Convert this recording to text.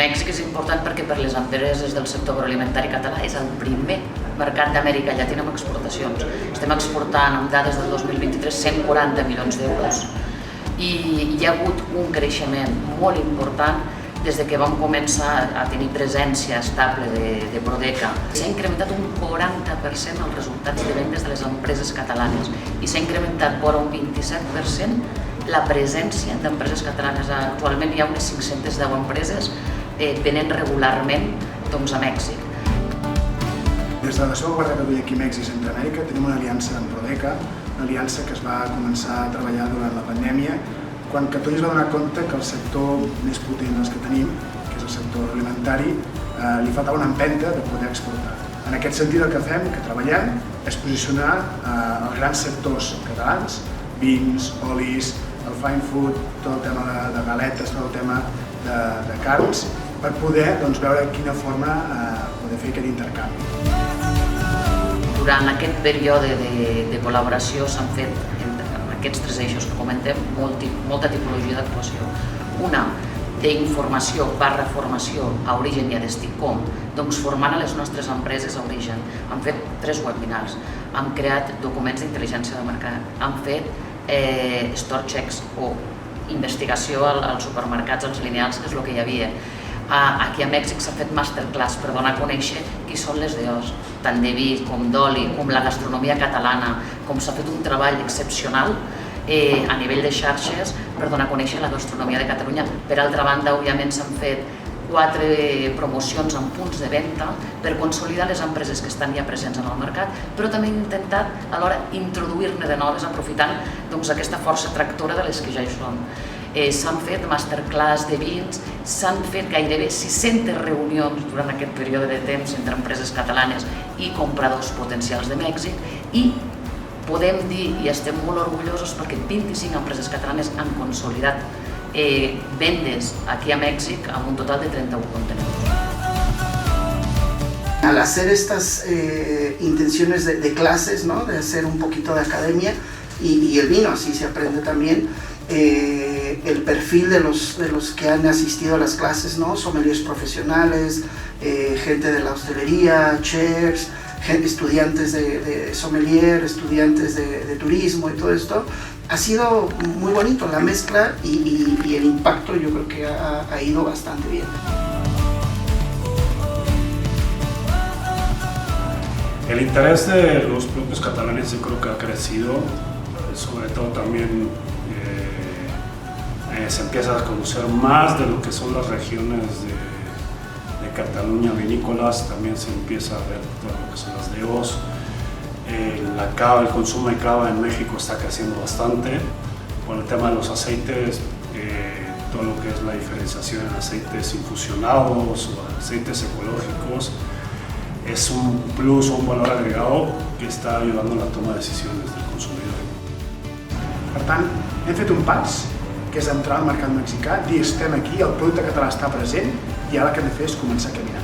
Mèxic és important perquè per les empreses del sector agroalimentari català és el primer mercat d'Amèrica Llatina amb exportacions. Estem exportant, amb dades del 2023, 140 milions d'euros i hi ha hagut un creixement molt important des que vam començar a tenir presència estable de Prodeca. S'ha incrementat un 40% els resultats de vendes de les empreses catalanes i s'ha incrementat vora un 27% la presència d'empreses catalanes. Actualment hi ha unes 510 empreses venent regularment a Mèxic. Des de la seva guarderia aquí a Mèxic i Centroamèrica tenim una aliança amb Prodeca, una aliança que es va començar a treballar durant la pandèmia, quan Catalunya es va donar compte que el sector més potent dels que tenim, que és el sector alimentari, li faltava una empenta de poder exportar. En aquest sentit el que fem, que treballem, és posicionar els grans sectors catalans, vins, olis, el fine food, tot el tema de galetes, tot el tema de carns, per poder veure de quina forma poder fer aquest intercanvi. Durant aquest període de col·laboració s'han fet, en aquests tres eixos que comentem, molta tipologia d'actuació. Una, d'informació / formació a origen i a destí. Com? Doncs formant a les nostres empreses a origen. Hem fet 3 webinars, hem creat documents d'intel·ligència de mercat, hem fet store checks o investigació als supermercats, als lineals, que és el que hi havia. Aquí a Mèxic s'ha fet masterclass per donar a conèixer qui són les DOs, tant de vi com d'oli, com la gastronomia catalana, com s'ha fet un treball excepcional a nivell de xarxes per donar a conèixer la gastronomia de Catalunya. Per altra banda, òbviament s'han fet 4 promocions en punts de venda per consolidar les empreses que estan ja presents en el mercat, però també hem intentat alhora introduir-ne de noves aprofitant aquesta força tractora de les que ja hi són. S'han fet masterclass de vins, s'han fet gairebé 600 reunions durant aquest període de temps entre empreses catalanes i compradors potencials de Mèxic i podem dir, i estem molt orgullosos perquè 25 empreses catalanes han consolidat vendes aquí a Mèxic amb un total de 31 contenedors. Al hacer estas intenciones de clases, ¿no? De hacer un poquito de academia y el vino, así se aprende también, el perfil de los que han asistido a las clases, ¿no? Sommeliers profesionales, gente de la hostelería, chefs, estudiantes de sommelier, estudiantes de turismo y todo esto. Ha sido muy bonito la mezcla y el impacto yo creo que ha ido bastante bien. El interés de los productos catalanes yo creo que ha crecido, sobre todo también se empieza a conocer más de lo que son las regiones de Cataluña vinícolas, también se empieza a ver todo lo que son las DOs. El consumo de cava en México está creciendo bastante. Por el tema de los aceites, todo lo que es la diferenciación en aceites infusionados o aceites ecológicos, es un plus o un valor agregado que està ajudant a la toma de decisions del consumidor. Per tant, hem fet un pas, que és entrar al mercat mexicà, dir estem aquí, el producte català està present i ara el que hem de fer és començar a caminar.